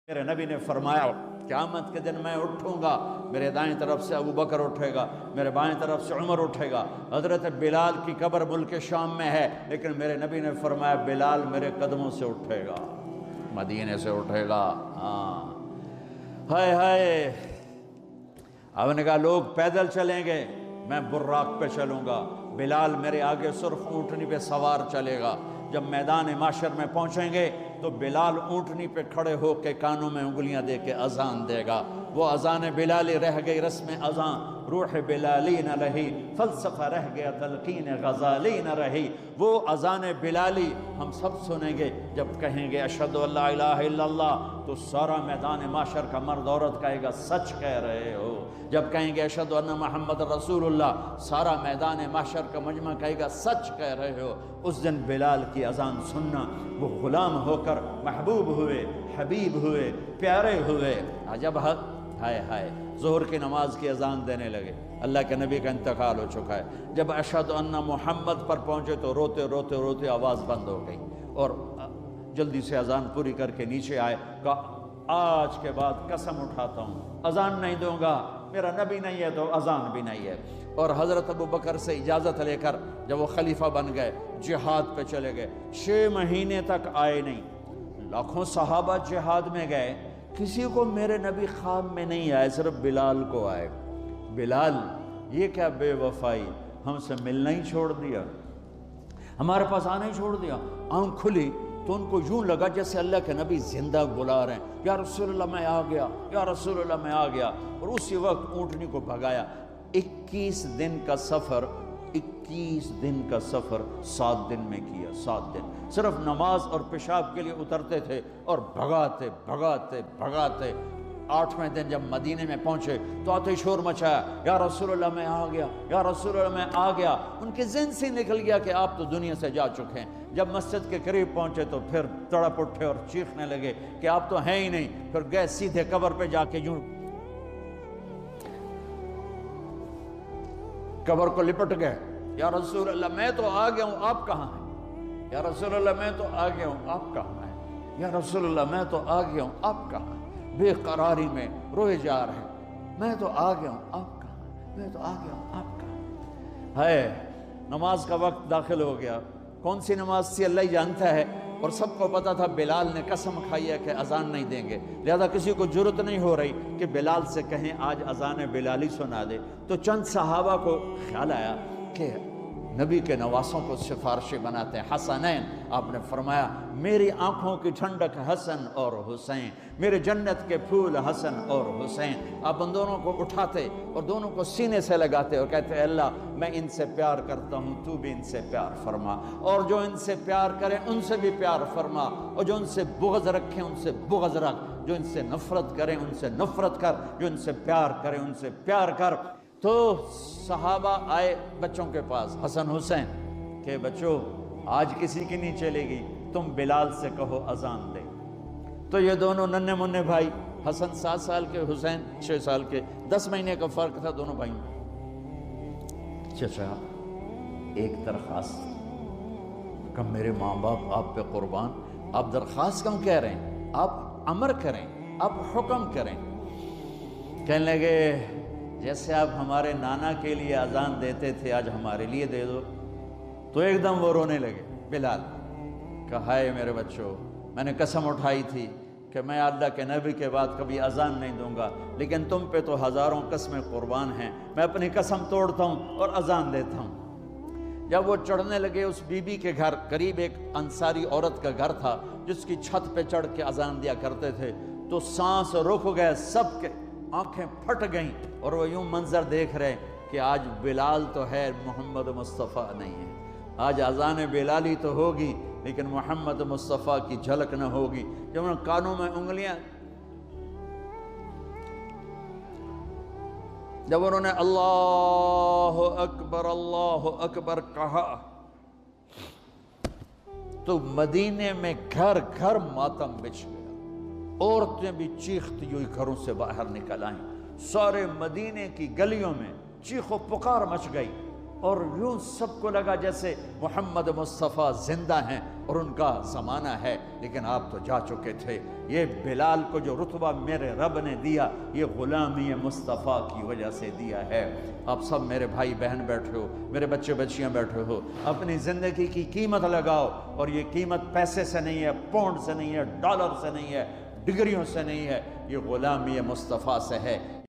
میرے نبی نے فرمایا قیامت کے دن میں اٹھوں گا، میرے دائیں طرف سے ابو بکر اٹھے گا، میرے بائیں طرف سے عمر اٹھے گا۔ حضرت بلال کی قبر ملک شام میں ہے، لیکن میرے نبی نے فرمایا بلال میرے قدموں سے اٹھے گا، مدینے سے اٹھے گا۔ ہاں ہائے ہائے، اب نے کہا لوگ پیدل چلیں گے، میں براق پہ چلوں گا، بلال میرے آگے سرخ اونٹنی پہ سوار چلے گا۔ جب میدان معاشر میں پہنچیں گے تو بلال اونٹنی پہ کھڑے ہو کے کانوں میں انگلیاں دے کے اذان دے گا۔ وہ اذان بلالی رہ گئی رسم اذان، روح بلالی نہ رہی، فلسفہ رہ گیا تلقین غزالی نہ رہی۔ وہ اذان بلالی ہم سب سنیں گے جب کہیں گے اشہد ان لا الہ الا اللہ، تو سارا میدان معاشر کا مرد عورت کہے گا سچ کہہ رہے ہو۔ جب کہیں گے اشہد ان محمد رسول اللہ، سارا میدان معاشر کا مجمع کہے گا سچ کہہ رہے ہو۔ اس دن بلال کی اذان سننا، وہ غلام ہو کر محبوب ہوئے، حبیب ہوئے، پیارے ہوئے۔ جب ہائے ہائے ظہر کی نماز کی اذان دینے لگے، اللہ کے نبی کا انتقال ہو چکا ہے، جب اشہد ان محمد پر پہنچے تو روتے روتے روتے آواز بند ہو گئی، اور جلدی سے اذان پوری کر کے نیچے آئے، کہا آج کے بعد قسم اٹھاتا ہوں اذان نہیں دوں گا، میرا نبی نہیں ہے تو اذان بھی نہیں ہے۔ اور حضرت ابو بکر سے اجازت لے کر جب وہ خلیفہ بن گئے، جہاد پہ چلے گئے، 6 مہینے تک آئے نہیں۔ لاکھوں صحابہ جہاد میں گئے، کسی کو میرے نبی خواب میں نہیں آئے، صرف بلال کو آئے۔ بلال یہ کیا بے وفائی، ہم سے ملنا ہی چھوڑ دیا، ہمارے پاس آنا ہی چھوڑ دیا۔ آنکھ کھلی تو ان کو یوں لگا جیسے اللہ کے نبی زندہ بلا رہے ہیں، یا رسول اللہ میں آ گیا، یا رسول اللہ میں آ گیا۔ اور اسی وقت اونٹنی کو بھگایا۔ 21 دن کا سفر، 21 دن کا سفر 7 دن میں کیا، 7 دن صرف نماز اور پیشاب کے لیے اترتے تھے اور بھگاتے بھگاتے بھگاتے۔ 8ویں دن جب مدینے میں پہنچے تو آتے شور مچایا، یا رسول اللہ میں آ گیا، یا رسول اللہ میں آ گیا۔ ان کے ذہن سے نکل گیا کہ آپ تو دنیا سے جا چکے ہیں۔ جب مسجد کے قریب پہنچے تو پھر تڑپ اٹھے اور چیخنے لگے کہ آپ تو ہیں ہی نہیں۔ پھر گئے سیدھے قبر پہ جا کے یوں قبر کو لپٹ گئے، یا رسول اللہ میں تو آ گیا ہوں، آپ کہاں ہیں؟ یا رسول اللہ میں تو آ گیا ہوں، آپ کہاں ہیں؟ یا رسول اللہ میں تو آ گیا ہوں، آپ کہاں ہیں؟ بے قراری میں روئے جا رہے ہیں، میں تو آ گیا ہوں، آپ کہاں ہیں؟ میں تو آ گیا ہوں، آپ کہاں ہیں؟ ہے نماز کا وقت داخل ہو گیا۔ کون سی نماز تھی اللہ ہی جانتا ہے، اور سب کو پتا تھا بلال نے قسم کھائی ہے کہ اذان نہیں دیں گے، لہذا کسی کو جرت نہیں ہو رہی کہ بلال سے کہیں آج اذان بلالی سنا دے۔ تو چند صحابہ کو خیال آیا کہ نبی کے نواسوں کو سفارشی بناتے ہیں، حسنین۔ آپ نے فرمایا میری آنکھوں کی ٹھنڈک حسن اور حسین، میرے جنت کے پھول حسن اور حسین۔ آپ ان دونوں کو اٹھاتے اور دونوں کو سینے سے لگاتے اور کہتے ہیں اللہ میں ان سے پیار کرتا ہوں، تو بھی ان سے پیار فرما، اور جو ان سے پیار کرے ان سے بھی پیار فرما، اور جو ان سے بغض رکھیں ان سے بغض رکھ، جو ان سے نفرت کریں ان سے نفرت کر، جو ان سے پیار کریں ان سے پیار کر۔ تو صحابہ آئے بچوں کے پاس، حسن حسین، کہ بچوں آج کسی کی نہیں چلے گی، تم بلال سے کہو اذان دے۔ تو یہ دونوں ننھے منھے بھائی، حسن 7 سال کے، حسین 6 سال کے، 10 مہینے کا فرق تھا دونوں بھائیوں۔ چچا ایک درخواست، کہ میرے ماں باپ آپ پہ قربان، آپ درخواست کیوں کہہ رہے ہیں؟ آپ امر کریں، آپ حکم کریں۔ کہنے لگے جیسے آپ ہمارے نانا کے لیے اذان دیتے تھے آج ہمارے لیے دے دو۔ تو ایک دم وہ رونے لگے بلال، کہا ہائے میرے بچوں، میں نے قسم اٹھائی تھی کہ میں اللہ کے نبی کے بعد کبھی اذان نہیں دوں گا، لیکن تم پہ تو ہزاروں قسمیں قربان ہیں، میں اپنی قسم توڑتا ہوں اور اذان دیتا ہوں۔ جب وہ چڑھنے لگے اس بی بی کے گھر، قریب ایک انصاری عورت کا گھر تھا جس کی چھت پہ چڑھ کے اذان دیا کرتے تھے، تو سانس رک گئے سب کے، آنکھیں پھٹ گئیں، اور وہ یوں منظر دیکھ رہے کہ آج بلال تو ہے، محمد مصطفیٰ نہیں ہے۔ آج اذان بلالی تو ہوگی لیکن محمد مصطفیٰ کی جھلک نہ ہوگی۔ جب انہوں نے کانوں میں انگلیاں، جب انہوں نے اللہ اکبر کہا تو مدینے میں گھر گھر ماتم بچھ گیا، عورتیں بھی چیختی ہوئی گھروں سے باہر نکل آئیں، سارے مدینے کی گلیوں میں چیخ و پکار مچ گئی، اور یوں سب کو لگا جیسے محمد مصطفیٰ زندہ ہیں، اور ان کا زمانہ ہے، لیکن آپ تو جا چکے تھے۔ یہ بلال کو جو رتبہ میرے رب نے دیا، یہ غلامی مصطفیٰ کی وجہ سے دیا ہے۔ آپ سب میرے بھائی بہن بیٹھے ہو، میرے بچے بچیاں بیٹھے ہو، اپنی زندگی کی قیمت لگاؤ، اور یہ قیمت پیسے سے نہیں ہے، پاؤنڈ سے نہیں ہے، ڈالر سے نہیں ہے، ڈگریوں سے نہیں ہے، یہ غلامی مصطفیٰ سے ہے۔